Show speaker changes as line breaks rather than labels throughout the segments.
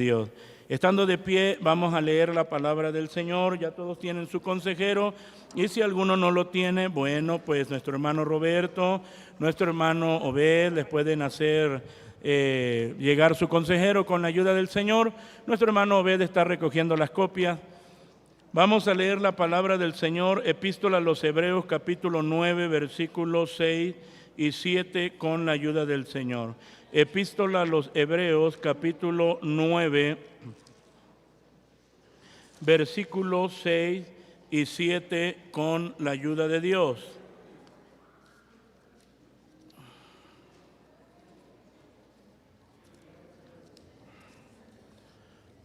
Dios. Estando de pie, vamos a leer la palabra del Señor. Ya todos tienen su consejero, y si alguno no lo tiene, bueno, pues nuestro hermano Roberto, nuestro hermano Obed les pueden hacer llegar su consejero con la ayuda del Señor. Nuestro hermano Obed está recogiendo las copias. Vamos a leer la palabra del Señor, Epístola a los Hebreos, capítulo 9, versículos 6 y 7, con la ayuda del Señor. Epístola a los Hebreos, capítulo 9, versículos 6 y 7, con la ayuda de Dios.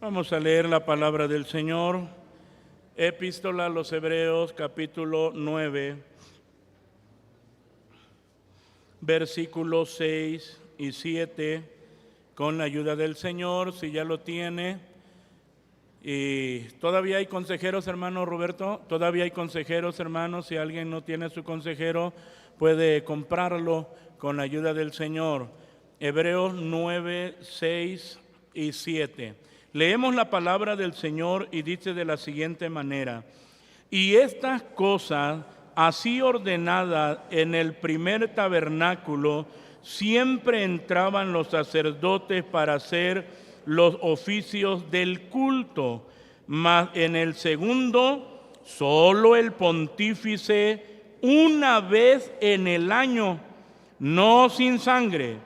Vamos a leer la palabra del Señor. Epístola a los Hebreos, capítulo 9, versículos 6 y 7, con la ayuda del Señor, si ya lo tiene. Y todavía hay consejeros, hermano Roberto, todavía hay consejeros, hermanos. Si alguien no tiene su consejero, puede comprarlo con la ayuda del Señor. Hebreos 9, 6 y 7. Leemos la palabra del Señor y dice de la siguiente manera: y estas cosas, así ordenadas en el primer tabernáculo, siempre entraban los sacerdotes para hacer los oficios del culto, mas en el segundo, solo el pontífice una vez en el año, no sin sangre,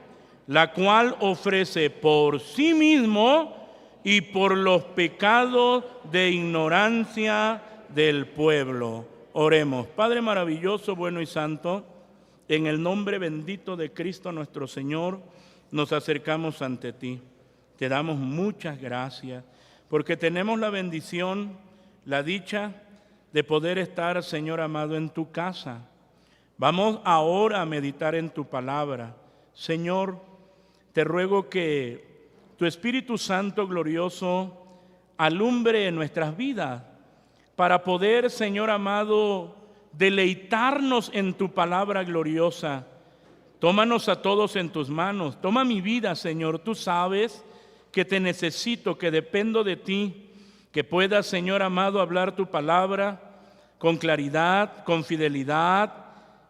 la cual ofrece por sí mismo y por los pecados de ignorancia del pueblo. Oremos. Padre maravilloso, bueno y santo, en el nombre bendito de Cristo nuestro Señor, nos acercamos ante ti. Te damos muchas gracias porque tenemos la bendición, la dicha de poder estar, Señor amado, en tu casa. Vamos ahora a meditar en tu palabra. Señor, te ruego que tu Espíritu Santo glorioso alumbre en nuestras vidas para poder, Señor amado, deleitarnos en tu palabra gloriosa. Tómanos a todos en tus manos. Toma mi vida, Señor. Tú sabes que te necesito, que dependo de ti, que puedas, Señor amado, hablar tu palabra con claridad, con fidelidad,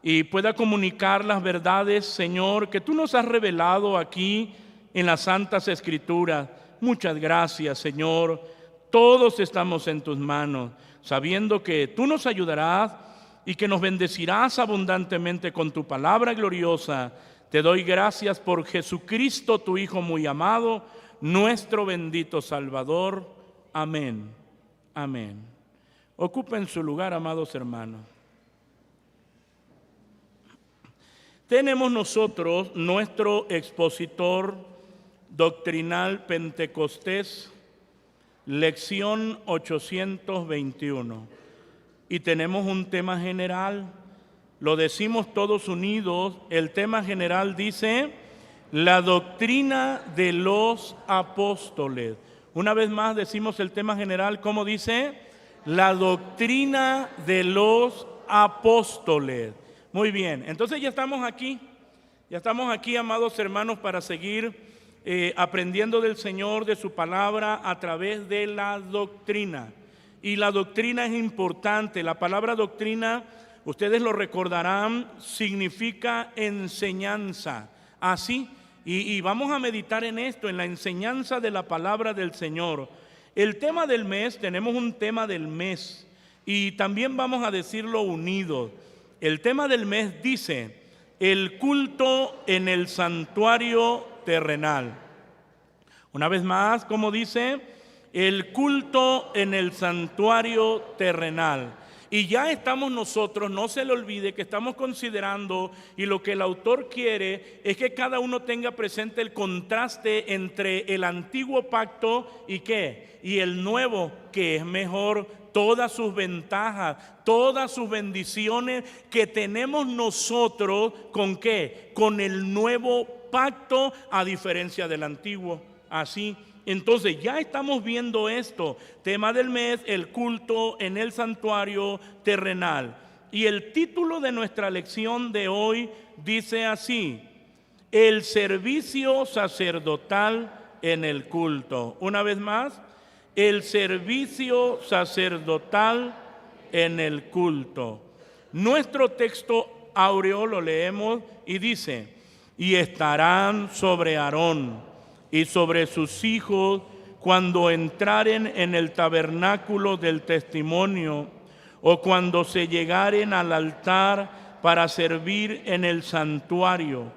y pueda comunicar las verdades, Señor, que tú nos has revelado aquí en las Santas Escrituras. Muchas gracias, Señor. Todos estamos en tus manos, sabiendo que tú nos ayudarás y que nos bendecirás abundantemente con tu palabra gloriosa. Te doy gracias por Jesucristo, tu Hijo muy amado, nuestro bendito Salvador. Amén. Amén. Ocupen su lugar, amados hermanos. Tenemos nosotros nuestro expositor doctrinal pentecostés, lección 821. Y tenemos un tema general, lo decimos todos unidos. El tema general dice: la doctrina de los apóstoles. Una vez más decimos el tema general, ¿cómo dice? La doctrina de los apóstoles. Muy bien, entonces ya estamos aquí, amados hermanos, para seguir aprendiendo del Señor, de su palabra, a través de la doctrina. Y la doctrina es importante. La palabra doctrina, ustedes lo recordarán, significa enseñanza. Así, y vamos a meditar en esto, en la enseñanza de la palabra del Señor. El tema del mes, tenemos un tema del mes, y también vamos a decirlo unidos. El tema del mes dice: el culto en el santuario terrenal. Una vez más, ¿cómo dice? El culto en el santuario terrenal. Y ya estamos nosotros, no se le olvide que estamos considerando, y lo que el autor quiere es que cada uno tenga presente el contraste entre el antiguo pacto y ¿qué? Y el nuevo, que es mejor, todas sus ventajas, todas sus bendiciones que tenemos nosotros, ¿con qué? Con el nuevo pacto, a diferencia del antiguo. Así, entonces ya estamos viendo esto. Tema del mes: el culto en el santuario terrenal. Y el título de nuestra lección de hoy dice así: el servicio sacerdotal en el culto. Una vez más, el servicio sacerdotal en el culto. Nuestro texto áureo lo leemos y dice: y estarán sobre Aarón y sobre sus hijos cuando entraren en el tabernáculo del testimonio, o cuando se llegaren al altar para servir en el santuario,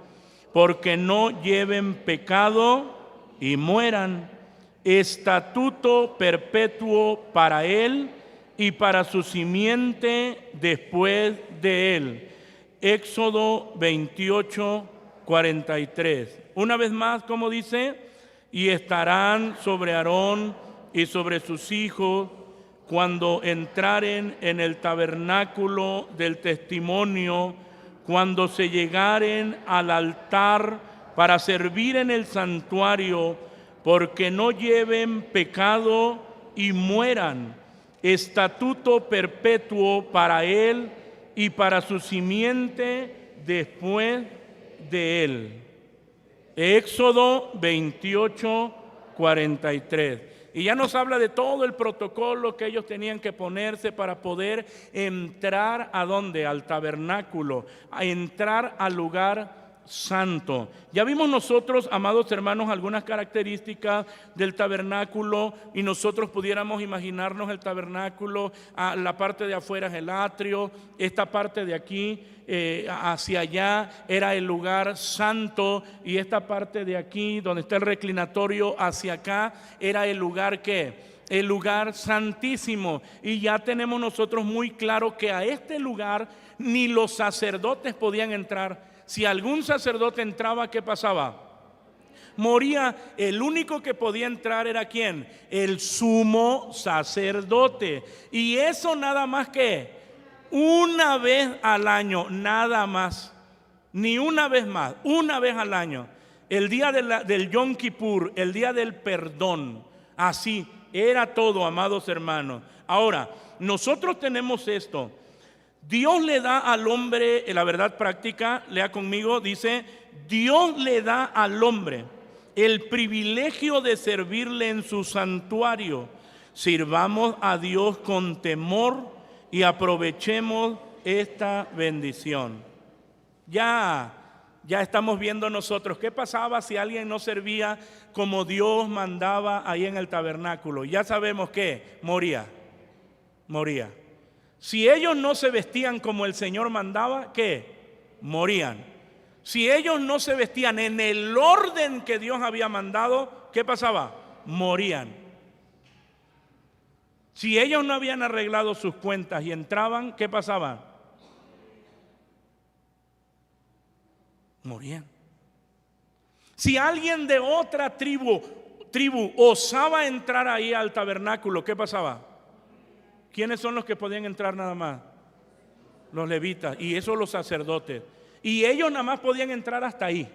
porque no lleven pecado y mueran. Estatuto perpetuo para él y para su simiente después de él. Éxodo 28, 43. Una vez más, como dice: y estarán sobre Aarón y sobre sus hijos cuando entraren en el tabernáculo del testimonio, cuando se llegaren al altar para servir en el santuario, porque no lleven pecado y mueran. Estatuto perpetuo para él y para su simiente después de él. Éxodo 28, 43. Y ya nos habla de todo el protocolo que ellos tenían que ponerse para poder entrar ¿a dónde? Al tabernáculo, a entrar al lugar santo. Ya vimos nosotros, amados hermanos, algunas características del tabernáculo, y nosotros pudiéramos imaginarnos el tabernáculo, la parte de afuera es el atrio, esta parte de aquí hacia allá era el lugar santo, y esta parte de aquí donde está el reclinatorio hacia acá era el lugar ¿qué? El lugar santísimo. Y ya tenemos nosotros muy claro que a este lugar ni los sacerdotes podían entrar. Si algún sacerdote entraba, ¿qué pasaba? Moría. El único que podía entrar era ¿quién? El sumo sacerdote. Y eso nada más que una vez al año, nada más. Ni una vez más, una vez al año. El día del Yom Kippur, el día del perdón. Así era todo, amados hermanos. Ahora, nosotros tenemos esto. Dios le da al hombre, la verdad práctica, lea conmigo, dice: Dios le da al hombre el privilegio de servirle en su santuario. Sirvamos a Dios con temor y aprovechemos esta bendición. Ya estamos viendo nosotros qué pasaba si alguien no servía como Dios mandaba ahí en el tabernáculo. Ya sabemos que moría. Si ellos no se vestían como el Señor mandaba, ¿qué? Morían. Si ellos no se vestían en el orden que Dios había mandado, ¿qué pasaba? Morían. Si ellos no habían arreglado sus cuentas y entraban, ¿qué pasaba? Morían. Si alguien de otra tribu osaba entrar ahí al tabernáculo, ¿qué pasaba? ¿Quiénes son los que podían entrar nada más? Los levitas, y eso los sacerdotes. Y ellos nada más podían entrar hasta ahí,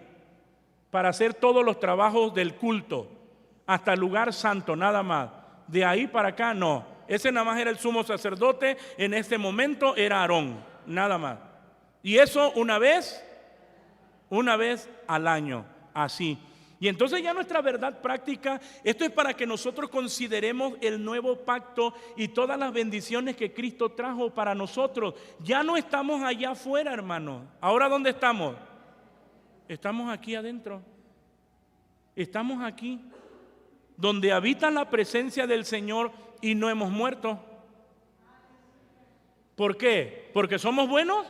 para hacer todos los trabajos del culto, hasta el lugar santo, nada más. De ahí para acá, no. Ese nada más era el sumo sacerdote, en este momento era Aarón, nada más. Y eso una vez al año, así. Y entonces ya nuestra verdad práctica, esto es para que nosotros consideremos el nuevo pacto y todas las bendiciones que Cristo trajo para nosotros. Ya no estamos allá afuera, hermanos. ¿Ahora dónde estamos? Estamos aquí adentro. Estamos aquí, donde habita la presencia del Señor y no hemos muerto. ¿Por qué? ¿Porque somos buenos?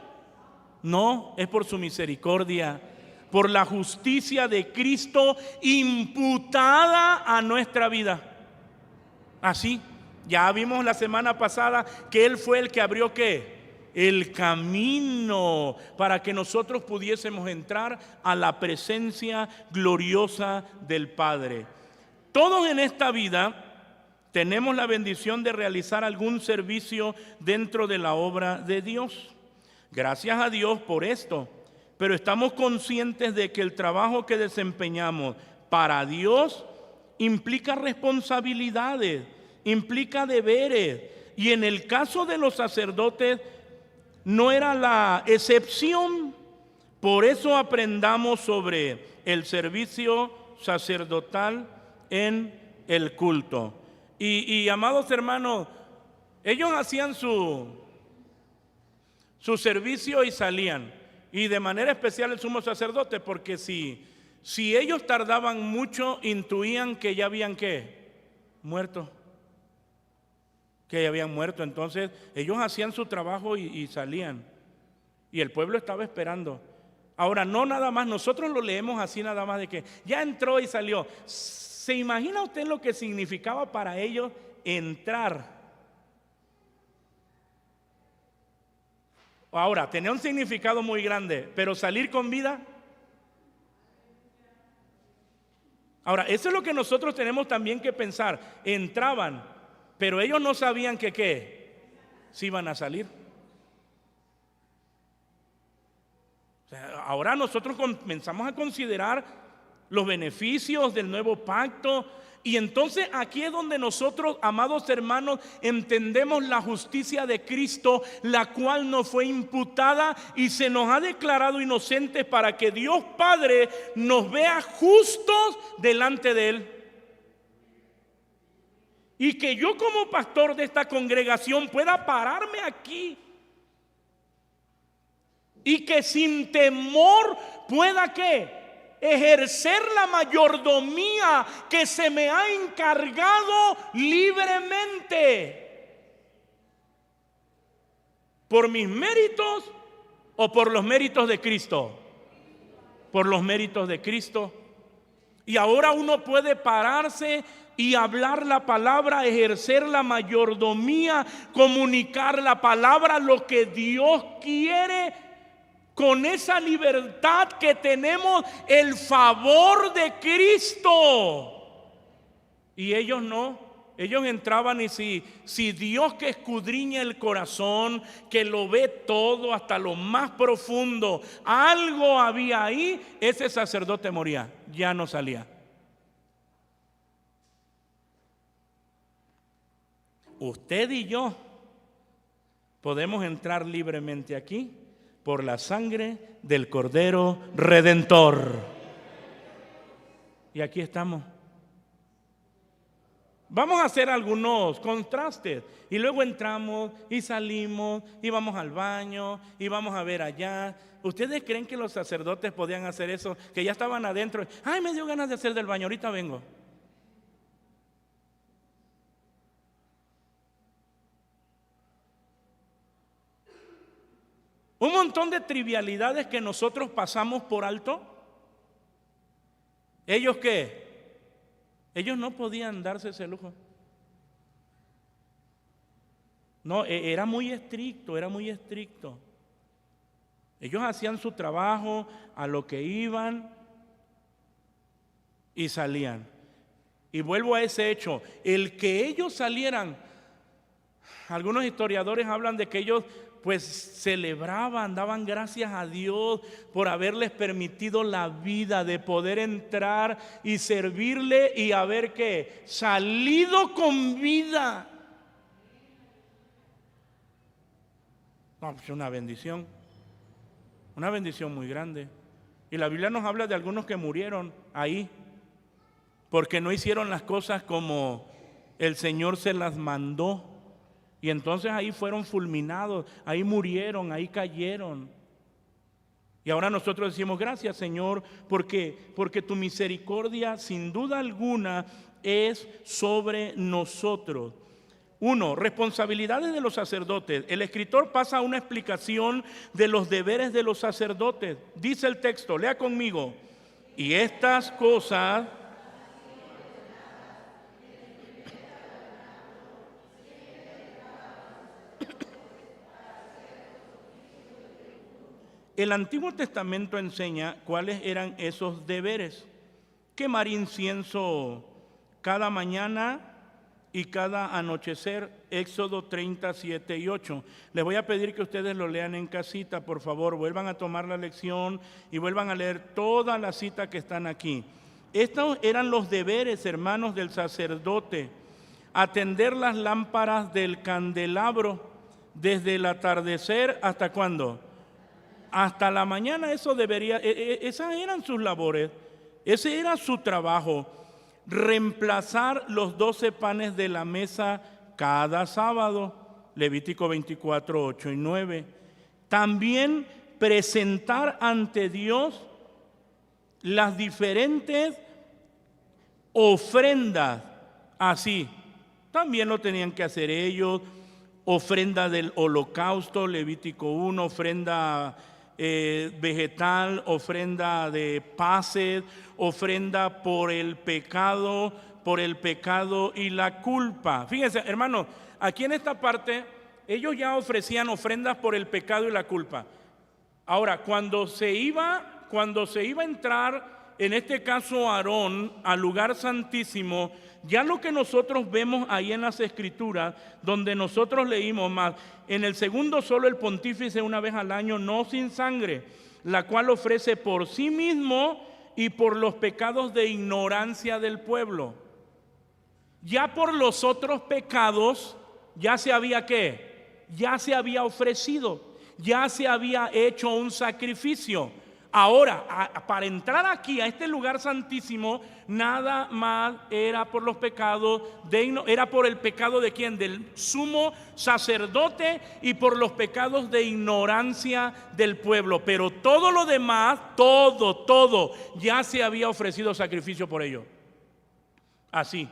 No, es por su misericordia, por la justicia de Cristo imputada a nuestra vida. Así, ya vimos la semana pasada que Él fue el que abrió ¿qué? El camino para que nosotros pudiésemos entrar a la presencia gloriosa del Padre. Todos en esta vida tenemos la bendición de realizar algún servicio dentro de la obra de Dios. Gracias a Dios por esto. Pero estamos conscientes de que el trabajo que desempeñamos para Dios implica responsabilidades, implica deberes. Y en el caso de los sacerdotes no era la excepción. Por eso aprendamos sobre el servicio sacerdotal en el culto. Y amados hermanos, ellos hacían su servicio y salían. Y de manera especial el sumo sacerdote, porque si ellos tardaban mucho, intuían que ya habían muerto. Que ya habían muerto. Entonces ellos hacían su trabajo y salían. Y el pueblo estaba esperando. Ahora, no nada más, nosotros lo leemos así nada más de que ya entró y salió. ¿Se imagina usted lo que significaba para ellos entrar? Ahora, tenía un significado muy grande, pero salir con vida. Ahora, eso es lo que nosotros tenemos también que pensar. Entraban, pero ellos no sabían que si iban a salir. O sea, ahora nosotros comenzamos a considerar los beneficios del nuevo pacto. Y entonces aquí es donde nosotros, amados hermanos, entendemos la justicia de Cristo, la cual nos fue imputada y se nos ha declarado inocentes para que Dios Padre nos vea justos delante de Él. Y que yo como pastor de esta congregación pueda pararme aquí y que sin temor pueda ejercer la mayordomía que se me ha encargado libremente, por mis méritos o por los méritos de Cristo. Por los méritos de Cristo. Y ahora uno puede pararse y hablar la palabra, ejercer la mayordomía, comunicar la palabra, lo que Dios quiere, con esa libertad que tenemos, el favor de Cristo. Y ellos no, ellos entraban y si Dios, que escudriña el corazón, que lo ve todo hasta lo más profundo, algo había ahí, ese sacerdote moría, ya no salía. Usted y yo podemos entrar libremente aquí por la sangre del Cordero Redentor. Y aquí estamos. Vamos a hacer algunos contrastes y luego entramos y salimos y vamos al baño y vamos a ver allá. ¿Ustedes creen que los sacerdotes podían hacer eso? Que ya estaban adentro. Ay, me dio ganas de hacer del baño, ahorita vengo. Un montón de trivialidades que nosotros pasamos por alto. ¿Ellos qué? Ellos no podían darse ese lujo. No, era muy estricto, era muy estricto. Ellos hacían su trabajo, a lo que iban y salían. Y vuelvo a ese hecho, el que ellos salieran, algunos historiadores hablan de que ellos pues celebraban, daban gracias a Dios por haberles permitido la vida de poder entrar y servirle y haber salido con vida. No, pues una bendición muy grande. Y la Biblia nos habla de algunos que murieron ahí porque no hicieron las cosas como el Señor se las mandó. Y entonces ahí fueron fulminados, ahí murieron, ahí cayeron. Y ahora nosotros decimos gracias, Señor, porque tu misericordia sin duda alguna es sobre nosotros. 1. Responsabilidades de los sacerdotes. El escritor pasa a una explicación de los deberes de los sacerdotes. Dice el texto, lea conmigo. Y estas cosas el Antiguo Testamento enseña cuáles eran esos deberes. Quemar incienso cada mañana y cada anochecer, Éxodo 37 y 8. Les voy a pedir que ustedes lo lean en casita, por favor, vuelvan a tomar la lección y vuelvan a leer todas las citas que están aquí. Estos eran los deberes, hermanos, del sacerdote. Atender las lámparas del candelabro desde el atardecer hasta ¿cuándo? Hasta la mañana. Eso debería, esas eran sus labores, ese era su trabajo. reemplazar los 12 panes de la mesa cada sábado, Levítico 24, 8 y 9. También presentar ante Dios las diferentes ofrendas, así, también lo tenían que hacer ellos. Ofrenda del holocausto, Levítico 1, ofrenda vegetal, ofrenda de paces, ofrenda por el pecado y la culpa. Fíjense, hermanos, aquí en esta parte ellos ya ofrecían ofrendas por el pecado y la culpa. Ahora, cuando se iba a entrar, en este caso Aarón, al lugar santísimo, ya lo que nosotros vemos ahí en las Escrituras, donde nosotros leímos más, en el segundo solo el pontífice una vez al año, no sin sangre, la cual ofrece por sí mismo y por los pecados de ignorancia del pueblo. Ya por los otros pecados, ya se había ¿qué? Ya se había ofrecido, ya se había hecho un sacrificio. Ahora, para entrar aquí a este lugar santísimo, nada más era por los pecados era por el pecado de ¿quién? Del sumo sacerdote y por los pecados de ignorancia del pueblo. Pero todo lo demás, todo, ya se había ofrecido sacrificio por ello. Así.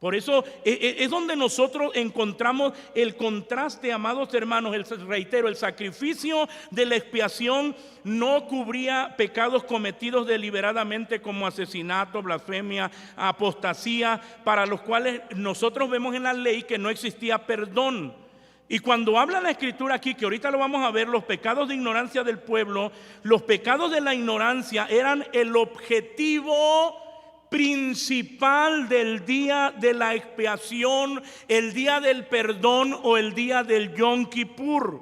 Por eso es donde nosotros encontramos el contraste, amados hermanos. Reitero, el sacrificio de la expiación no cubría pecados cometidos deliberadamente como asesinato, blasfemia, apostasía, para los cuales nosotros vemos en la ley que no existía perdón. Y cuando habla la Escritura aquí, que ahorita lo vamos a ver, los pecados de ignorancia del pueblo, los pecados de la ignorancia eran el objetivo principal del día de la expiación, el día del perdón o el día del Yom Kippur.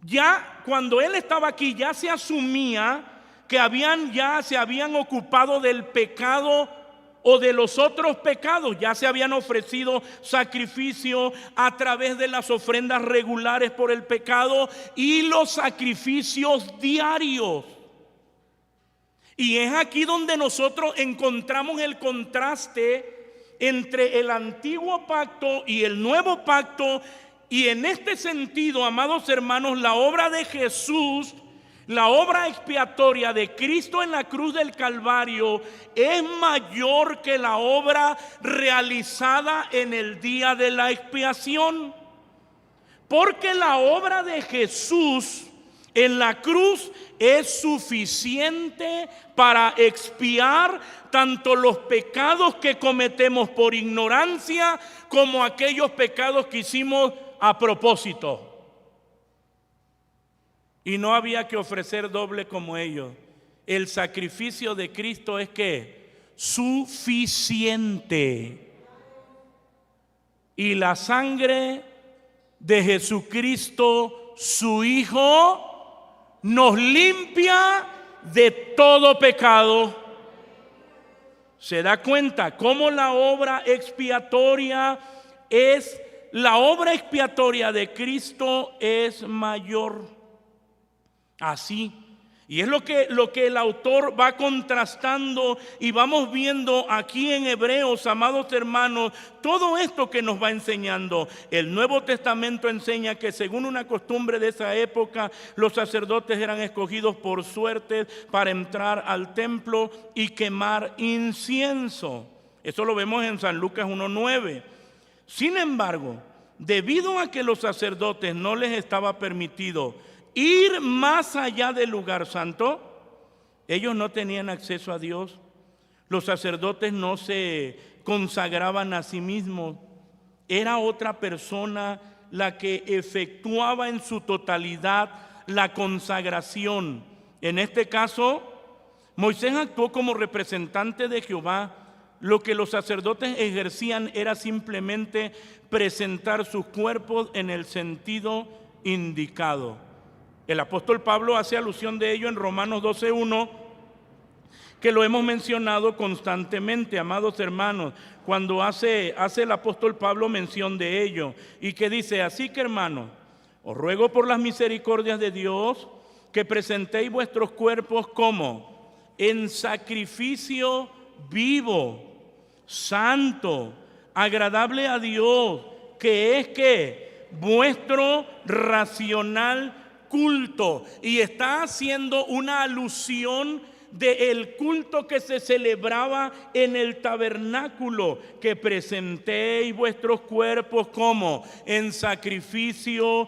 Ya cuando él estaba aquí, ya se asumía que ya se habían ocupado del pecado o de los otros pecados. Ya se habían ofrecido sacrificio a través de las ofrendas regulares por el pecado y los sacrificios diarios. Y es aquí donde nosotros encontramos el contraste entre el antiguo pacto y el nuevo pacto. Y en este sentido, amados hermanos, la obra de Jesús, la obra expiatoria de Cristo en la cruz del Calvario, es mayor que la obra realizada en el día de la expiación. Porque la obra de Jesús en la cruz es suficiente para expiar tanto los pecados que cometemos por ignorancia como aquellos pecados que hicimos a propósito. Y no había que ofrecer doble como ellos. El sacrificio de Cristo es ¿qué? Suficiente. Y la sangre de Jesucristo, su Hijo, nos limpia de todo pecado. ¿Se da cuenta cómo la obra expiatoria de Cristo es mayor? Así. Y es lo que el autor va contrastando y vamos viendo aquí en Hebreos, amados hermanos, todo esto que nos va enseñando. El Nuevo Testamento enseña que según una costumbre de esa época, los sacerdotes eran escogidos por suerte para entrar al templo y quemar incienso. Eso lo vemos en San Lucas 1:9. Sin embargo, debido a que los sacerdotes no les estaba permitido ir más allá del lugar santo, ellos no tenían acceso a Dios. Los sacerdotes no se consagraban a sí mismos. Era otra persona la que efectuaba en su totalidad la consagración. En este caso, Moisés actuó como representante de Jehová. Lo que los sacerdotes ejercían era simplemente presentar sus cuerpos en el sentido indicado. El apóstol Pablo hace alusión de ello en Romanos 12:1, que lo hemos mencionado constantemente, amados hermanos, cuando hace el apóstol Pablo mención de ello, y que dice: así que, hermanos, os ruego por las misericordias de Dios que presentéis vuestros cuerpos como en sacrificio vivo, santo, agradable a Dios, que es que vuestro racional culto. Y está haciendo una alusión del culto que se celebraba en el tabernáculo, que presentéis vuestros cuerpos como en sacrificio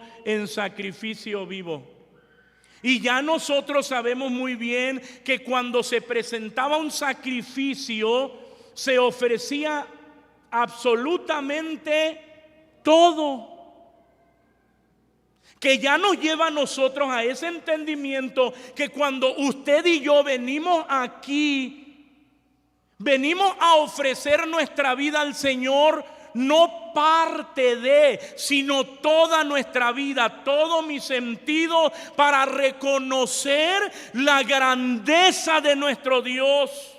vivo. Y ya nosotros sabemos muy bien que cuando se presentaba un sacrificio, se ofrecía absolutamente todo. Que ya nos lleva a nosotros a ese entendimiento que cuando usted y yo venimos aquí, venimos a ofrecer nuestra vida al Señor, no parte de, sino toda nuestra vida, todo mi sentido, para reconocer la grandeza de nuestro Dios.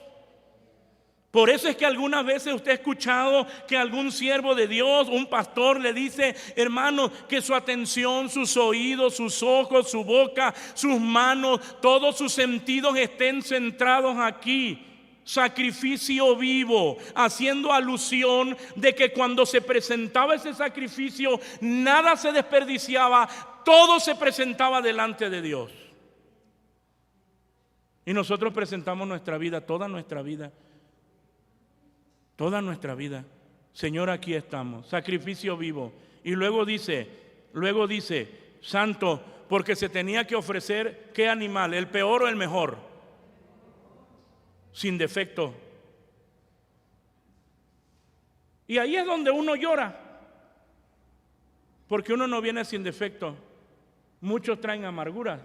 Por eso es que algunas veces usted ha escuchado que algún siervo de Dios, un pastor, le dice: hermano, que su atención, sus oídos, sus ojos, su boca, sus manos, todos sus sentidos estén centrados aquí. Sacrificio vivo, haciendo alusión de que cuando se presentaba ese sacrificio, nada se desperdiciaba, todo se presentaba delante de Dios. Y nosotros presentamos nuestra vida, toda nuestra vida. Toda nuestra vida. Señor, aquí estamos, sacrificio vivo. Y luego dice, santo, porque se tenía que ofrecer, ¿qué animal? ¿El peor o el mejor? Sin defecto. Y ahí es donde uno llora, porque uno no viene sin defecto. Muchos traen amargura,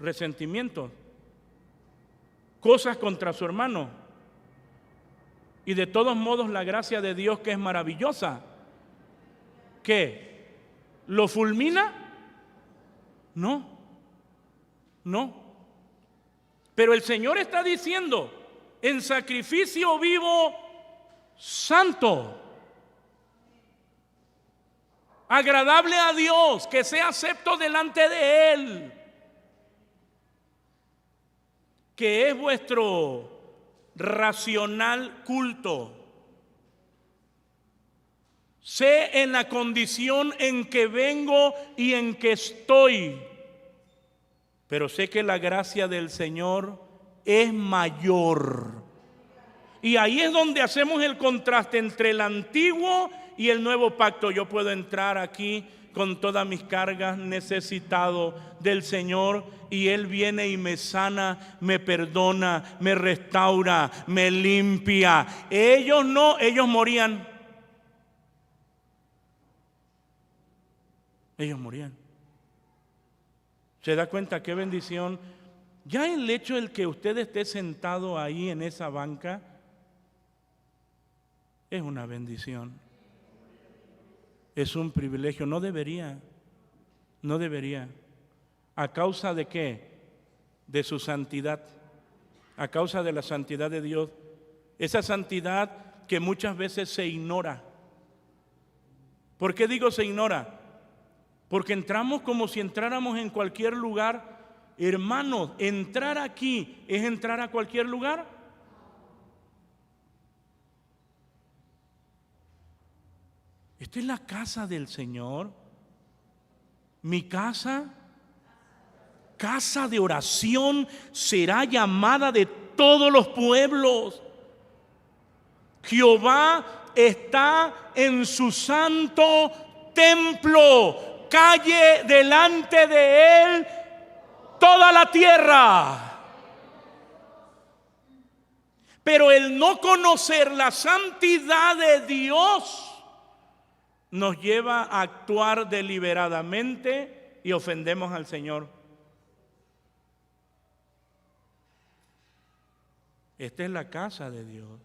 resentimientos, cosas contra su hermano. Y de todos modos la gracia de Dios, que es maravillosa, ¿qué? ¿Lo fulmina? No. Pero el Señor está diciendo: en sacrificio vivo, santo, agradable a Dios, que sea acepto delante de Él, que es vuestro racional culto. Sé en la condición en que vengo y en que estoy, pero sé que la gracia del Señor es mayor. Y ahí es donde hacemos el contraste entre el antiguo y el nuevo pacto. Yo puedo entrar aquí con todas mis cargas, necesitado del Señor, y Él viene y me sana, me perdona, me restaura, me limpia. Ellos no, ellos morían. Ellos morían. ¿Se da cuenta qué bendición? Ya el hecho de que usted esté sentado ahí en esa banca es una bendición. Es un privilegio. No debería. ¿A causa de qué? De su santidad. A causa de la santidad de Dios. Esa santidad que muchas veces se ignora. ¿Por qué digo se ignora? Porque entramos como si entráramos en cualquier lugar. Hermanos, entrar aquí es entrar a cualquier lugar. Esta es la casa del Señor. Mi casa, casa de oración, será llamada de todos los pueblos. Jehová está en su santo templo. Calle delante de Él toda la tierra. Pero el no conocer la santidad de Dios nos lleva a actuar deliberadamente y ofendemos al Señor. Esta es la casa de Dios.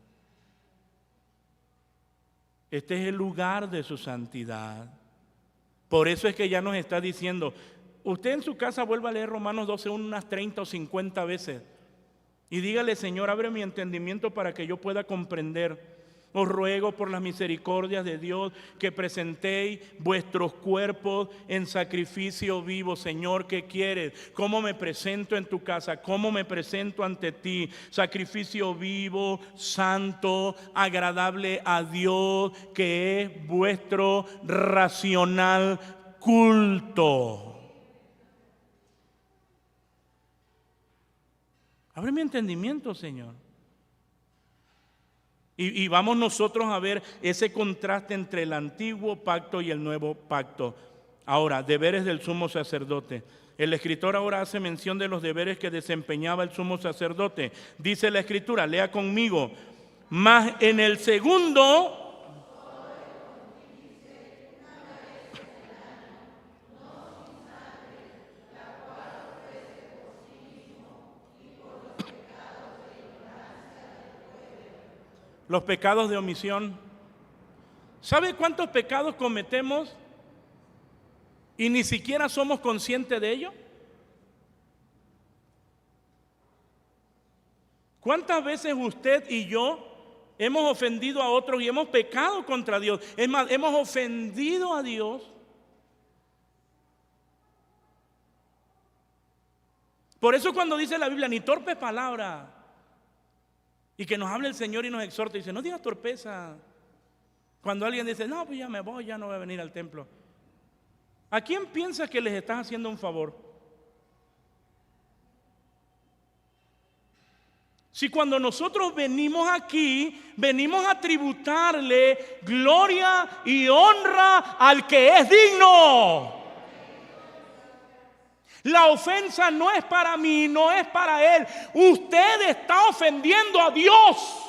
Este es el lugar de su santidad. Por eso es que ya nos está diciendo, usted en su casa vuelva a leer Romanos 12 unas 30 o 50 veces y dígale: Señor, abre mi entendimiento para que yo pueda comprender Os ruego por las misericordias de Dios que presentéis vuestros cuerpos en sacrificio vivo. Señor, ¿qué quieres? ¿Cómo me presento en tu casa? ¿Cómo me presento ante ti? Sacrificio vivo, santo, agradable a Dios, que es vuestro racional culto. Abre mi entendimiento, Señor. Y vamos nosotros a ver ese contraste entre el antiguo pacto y el nuevo pacto. Ahora, deberes del sumo sacerdote. El escritor ahora hace mención de los deberes que desempeñaba el sumo sacerdote. Dice la escritura, lea conmigo, mas en el segundo... Los pecados de omisión. ¿Sabe cuántos pecados cometemos y ni siquiera somos conscientes de ello? ¿Cuántas veces usted y yo hemos ofendido a otros y hemos pecado contra Dios? Es más, hemos ofendido a Dios. Por eso cuando dice la Biblia, ni torpe palabra, y que nos hable el Señor y nos exhorta y dice, no digas torpeza. Cuando alguien dice, no, pues ya me voy, ya no voy a venir al templo. ¿A quién piensas que les estás haciendo un favor? Si cuando nosotros venimos aquí, venimos a tributarle gloria y honra al que es digno. La ofensa no es para mí, no es para él. Usted está ofendiendo a Dios.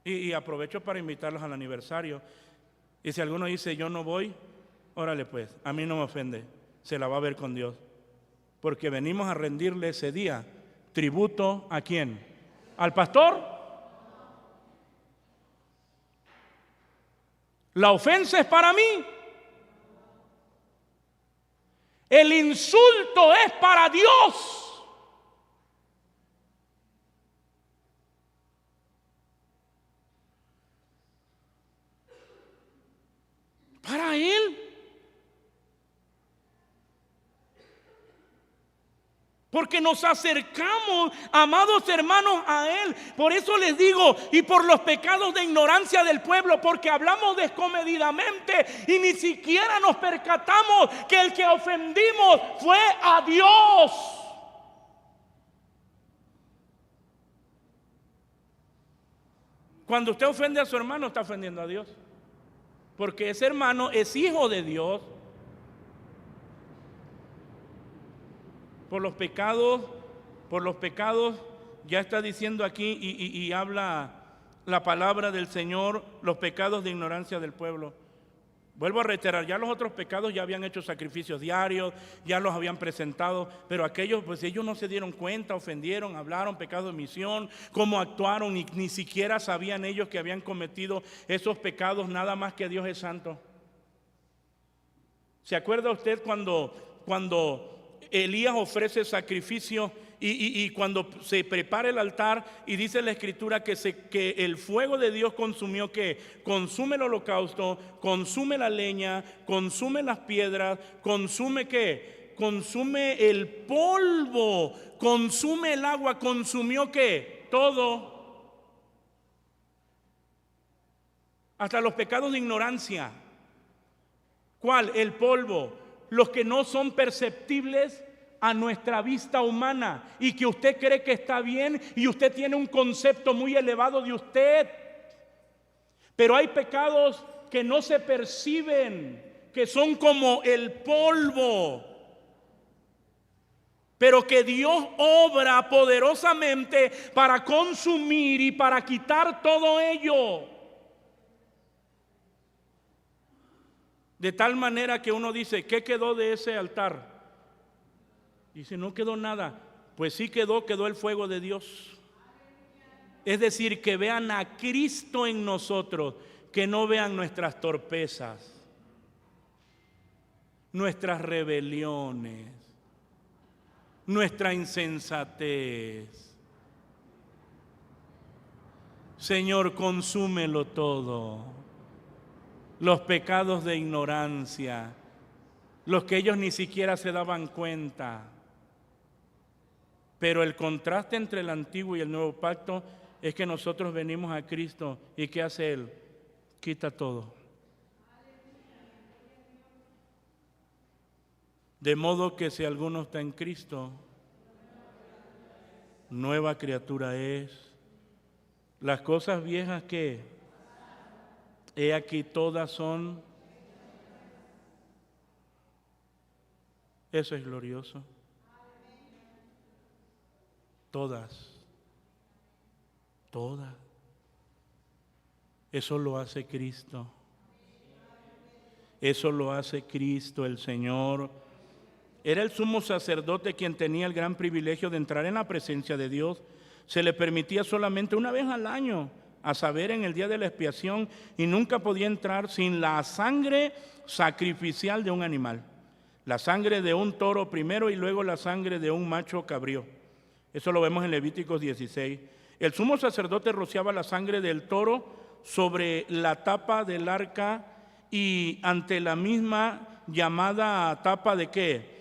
Y aprovecho para invitarlos al aniversario. Y si alguno dice, yo no voy, órale pues, a mí no me ofende. Se la va a ver con Dios. Porque venimos a rendirle ese día tributo ¿a quién? ¿Al pastor? La ofensa es para mí. El insulto es para Dios. Para Él. Porque nos acercamos, amados hermanos, a Él. Por eso les digo, y por los pecados de ignorancia del pueblo, porque hablamos descomedidamente y ni siquiera nos percatamos que el que ofendimos fue a Dios. Cuando usted ofende a su hermano, está ofendiendo a Dios. Porque ese hermano es hijo de Dios. Por los pecados, ya está diciendo aquí y habla la palabra del Señor, los pecados de ignorancia del pueblo. Vuelvo a reiterar, ya los otros pecados ya habían hecho sacrificios diarios, ya los habían presentado, pero aquellos, pues ellos no se dieron cuenta, ofendieron, hablaron, pecado de omisión, cómo actuaron, ni siquiera sabían ellos que habían cometido esos pecados, nada más que Dios es santo. ¿Se acuerda usted cuando Elías ofrece sacrificio y cuando se prepara el altar y dice la escritura que el fuego de Dios consumió ¿qué? Consume el holocausto, consume la leña, consume las piedras, consume ¿qué? Consume el polvo, consume el agua, consumió ¿qué? Todo. Hasta los pecados de ignorancia. ¿Cuál? El polvo. Los que no son perceptibles a nuestra vista humana y que usted cree que está bien y usted tiene un concepto muy elevado de usted. Pero hay pecados que no se perciben, que son como el polvo, pero que Dios obra poderosamente para consumir y para quitar todo ello. De tal manera que uno dice, ¿qué quedó de ese altar? Dice, no quedó nada. Pues sí quedó el fuego de Dios. Es decir, que vean a Cristo en nosotros, que no vean nuestras torpezas, nuestras rebeliones, nuestra insensatez. Señor, consúmelo todo. Los pecados de ignorancia, los que ellos ni siquiera se daban cuenta. Pero el contraste entre el antiguo y el nuevo pacto es que nosotros venimos a Cristo y ¿qué hace Él? Quita todo. De modo que si alguno está en Cristo, nueva criatura es. Las cosas viejas que he aquí todas son. Eso es glorioso. Todas. Eso lo hace Cristo. Eso lo hace Cristo el Señor. Era el sumo sacerdote quien tenía el gran privilegio de entrar en la presencia de Dios. Se le permitía solamente una vez al año, a saber, en el día de la expiación, y nunca podía entrar sin la sangre sacrificial de un animal. La sangre de un toro primero y luego la sangre de un macho cabrío. Eso lo vemos en Levíticos 16. El sumo sacerdote rociaba la sangre del toro sobre la tapa del arca y ante la misma llamada tapa ¿de qué?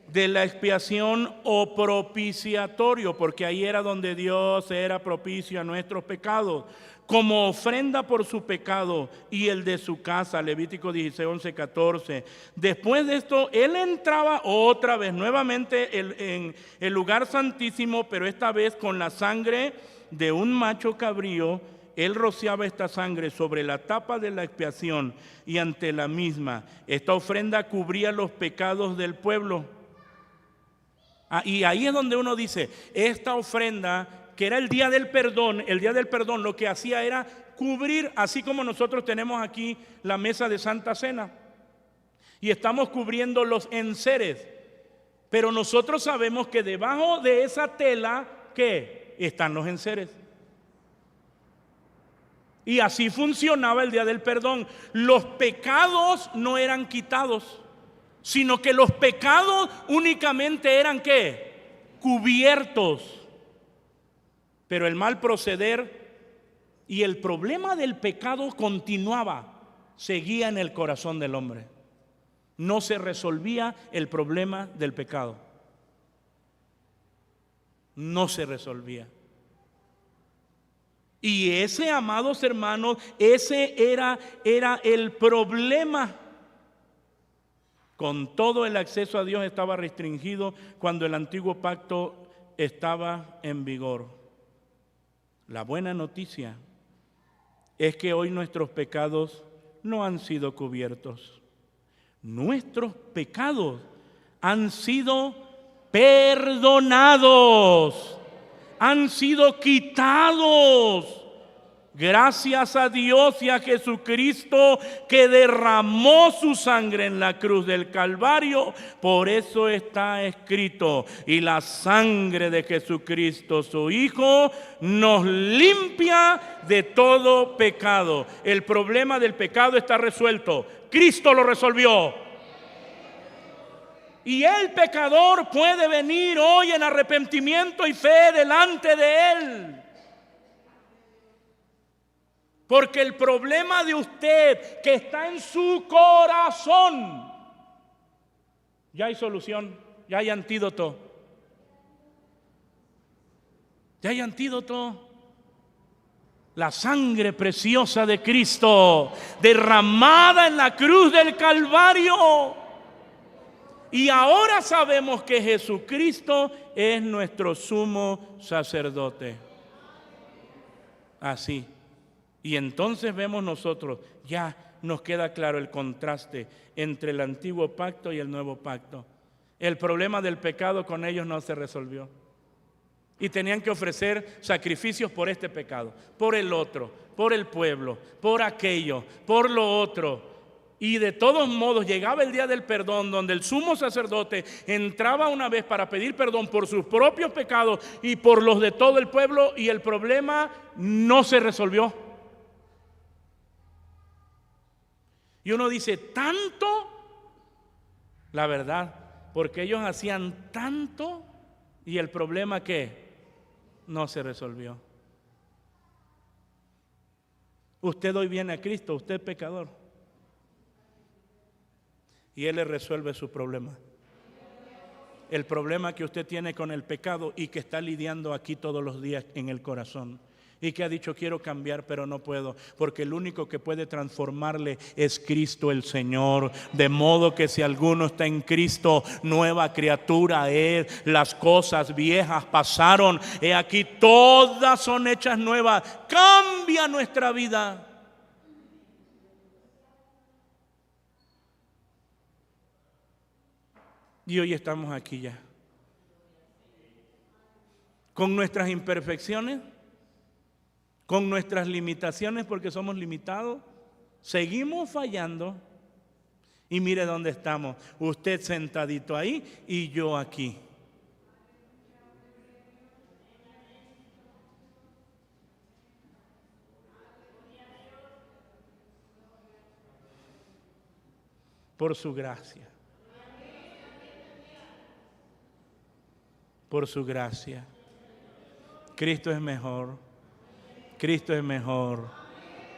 De la expiación o propiciatorio, porque ahí era donde Dios era propicio a nuestros pecados, como ofrenda por su pecado y el de su casa. Levítico 16, 11, 14. Después de esto, él entraba otra vez, nuevamente en el lugar santísimo, pero esta vez con la sangre de un macho cabrío. Él rociaba esta sangre sobre la tapa de la expiación y ante la misma. Esta ofrenda cubría los pecados del pueblo. Y ahí es donde uno dice, esta ofrenda, que era el día del perdón, lo que hacía era cubrir, así como nosotros tenemos aquí la mesa de Santa Cena, y estamos cubriendo los enseres, pero nosotros sabemos que debajo de esa tela, ¿qué? Están los enseres. Y así funcionaba el día del perdón. Los pecados no eran quitados, sino que los pecados únicamente eran ¿qué? Cubiertos. Pero el mal proceder y el problema del pecado continuaba, seguía en el corazón del hombre. No se resolvía el problema del pecado. No se resolvía. Y ese, amados hermanos, ese era el problema. Con todo, el acceso a Dios estaba restringido cuando el antiguo pacto estaba en vigor. La buena noticia es que hoy nuestros pecados no han sido cubiertos. Nuestros pecados han sido perdonados, han sido quitados. Gracias a Dios y a Jesucristo que derramó su sangre en la cruz del Calvario. Por eso está escrito: y la sangre de Jesucristo, su Hijo, nos limpia de todo pecado. El problema del pecado está resuelto. Cristo lo resolvió. Y el pecador puede venir hoy en arrepentimiento y fe delante de Él. Porque el problema de usted que está en su corazón, ya hay solución, ya hay antídoto. Ya hay antídoto. La sangre preciosa de Cristo derramada en la cruz del Calvario. Y ahora sabemos que Jesucristo es nuestro sumo sacerdote. Así. Y entonces vemos nosotros, ya nos queda claro el contraste entre el antiguo pacto y el nuevo pacto. El problema del pecado con ellos no se resolvió. Y tenían que ofrecer sacrificios por este pecado, por el otro, por el pueblo, por aquello, por lo otro. Y de todos modos llegaba el día del perdón, donde el sumo sacerdote entraba una vez para pedir perdón por sus propios pecados y por los de todo el pueblo, y el problema no se resolvió. Y uno dice, ¿tanto? La verdad, porque ellos hacían tanto Y el problema que no se resolvió. Usted hoy viene a Cristo, usted es pecador. Y Él le resuelve su problema. El problema que usted tiene con el pecado y que está lidiando aquí todos los días en el corazón. Y que ha dicho, quiero cambiar, pero no puedo, porque el único que puede transformarle es Cristo el Señor. De modo que si alguno está en Cristo, nueva criatura es. Las cosas viejas pasaron, he aquí todas son hechas nuevas. Cambia nuestra vida. Y hoy estamos aquí ya, con nuestras imperfecciones, con nuestras limitaciones, porque somos limitados, seguimos fallando. Y mire dónde estamos, usted sentadito ahí y yo aquí. Por su gracia. Por su gracia. Cristo es mejor. Cristo es mejor.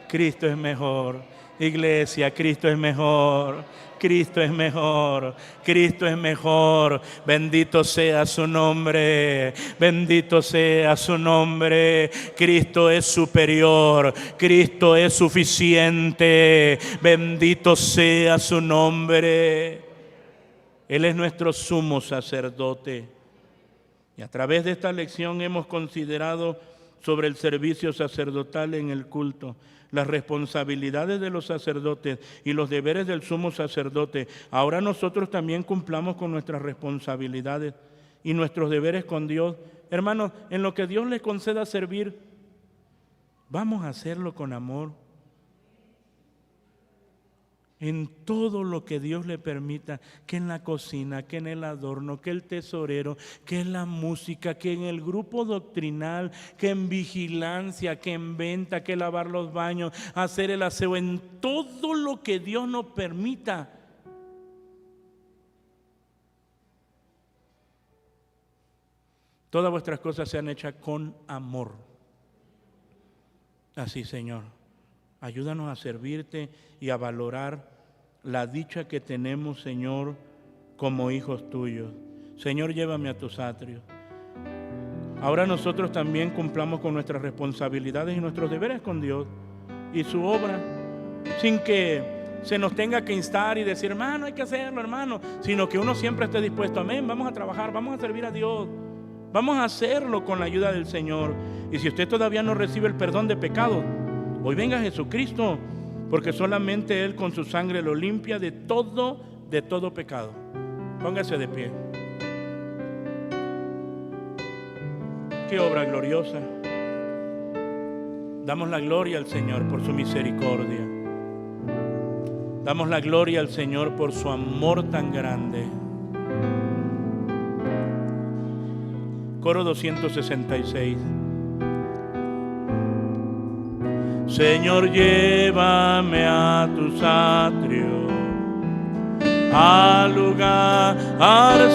Cristo es mejor. Iglesia, Cristo es mejor. Cristo es mejor. Cristo es mejor. Bendito sea su nombre. Bendito sea su nombre. Cristo es superior. Cristo es suficiente. Bendito sea su nombre. Él es nuestro sumo sacerdote. Y a través de esta lección hemos considerado sobre el servicio sacerdotal en el culto, las responsabilidades de los sacerdotes y los deberes del sumo sacerdote. Ahora nosotros también cumplamos con nuestras responsabilidades y nuestros deberes con Dios. Hermanos, en lo que Dios les conceda servir, vamos a hacerlo con amor. En todo lo que Dios le permita, que en la cocina, que en el adorno, que el tesorero, que en la música, que en el grupo doctrinal, que en vigilancia, que en venta, que lavar los baños, hacer el aseo, en todo lo que Dios nos permita. Todas vuestras cosas sean hechas con amor. Así, Señor, ayúdanos a servirte y a valorar la dicha que tenemos, Señor, como hijos tuyos. Señor, llévame a tus atrios. Ahora nosotros también cumplamos con nuestras responsabilidades y nuestros deberes con Dios y su obra, sin que se nos tenga que instar y decir, hermano, hay que hacerlo, hermano, sino que uno siempre esté dispuesto, amén, vamos a trabajar, vamos a servir a Dios, vamos a hacerlo con la ayuda del Señor. Y si usted todavía no recibe el perdón de pecados, hoy venga Jesucristo, porque solamente Él con su sangre lo limpia de todo pecado. Póngase de pie. Qué obra gloriosa. Damos la gloria al Señor por su misericordia. Damos la gloria al Señor por su amor tan grande. Coro 266. Señor, llévame a tus atrios, al lugar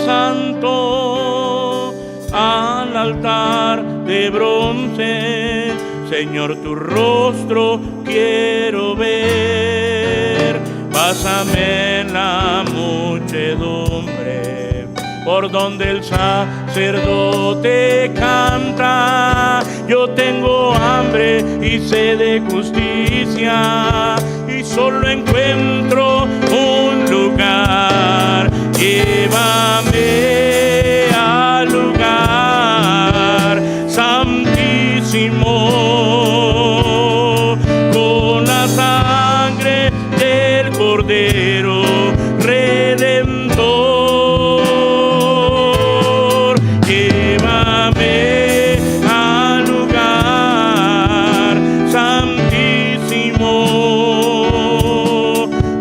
santo, al altar de bronce. Señor, tu rostro quiero ver. Pásame en la muchedumbre, por donde el sacerdote canta. Yo tengo hambre y sed de justicia, y solo encuentro un lugar. Llévame al lugar santísimo, con la sangre del Cordero Redentor. Llévame al lugar santísimo,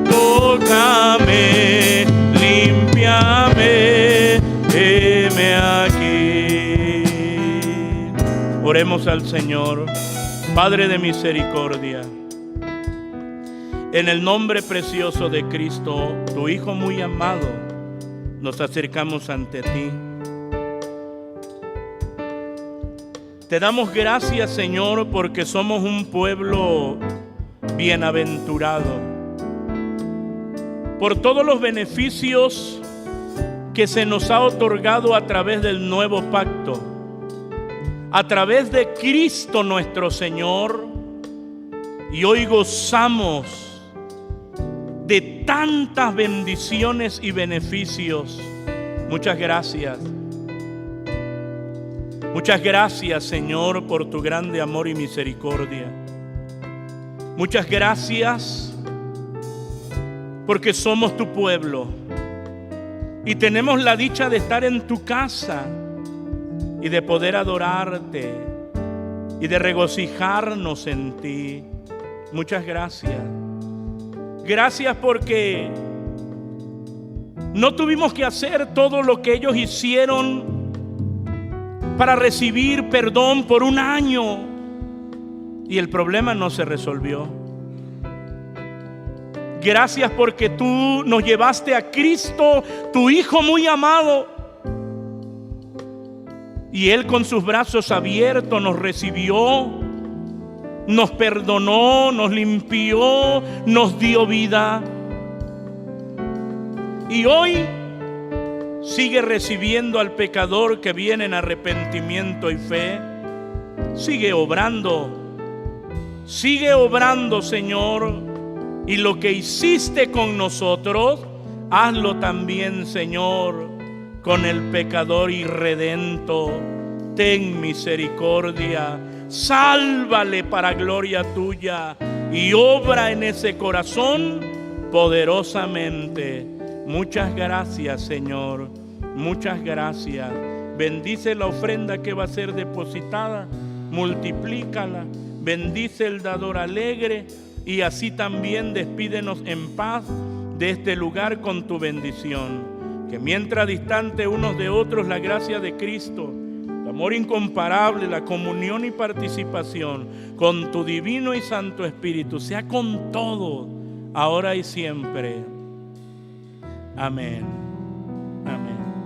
tócame, límpiame, heme aquí. Oremos al Señor. Padre de misericordia, en el nombre precioso de Cristo, tu Hijo muy amado, nos acercamos ante ti. Te damos gracias, Señor, porque somos un pueblo bienaventurado. Por todos los beneficios que se nos ha otorgado a través del nuevo pacto, a través de Cristo nuestro Señor, y hoy gozamos de tantas bendiciones y beneficios. Muchas gracias. Muchas gracias, Señor, por tu grande amor y misericordia. Muchas gracias porque somos tu pueblo y tenemos la dicha de estar en tu casa y de poder adorarte y de regocijarnos en ti. Muchas gracias. Gracias porque no tuvimos que hacer todo lo que ellos hicieron para recibir perdón por un año y el problema no se resolvió. Gracias porque tú nos llevaste a Cristo, tu Hijo muy amado, y Él con sus brazos abiertos nos recibió, nos perdonó, nos limpió, nos dio vida. Y hoy sigue recibiendo al pecador que viene en arrepentimiento y fe. Sigue obrando, Señor. Y lo que hiciste con nosotros, hazlo también, Señor, con el pecador irredento. Ten misericordia, sálvale para gloria tuya y obra en ese corazón poderosamente. Muchas gracias, Señor. Muchas gracias. Bendice la ofrenda que va a ser depositada. Multiplícala. Bendice el dador alegre. Y así también despídenos en paz de este lugar con tu bendición. Que mientras distante unos de otros la gracia de Cristo, el amor incomparable, la comunión y participación con tu divino y santo Espíritu sea con todos, ahora y siempre. Amén. Amén.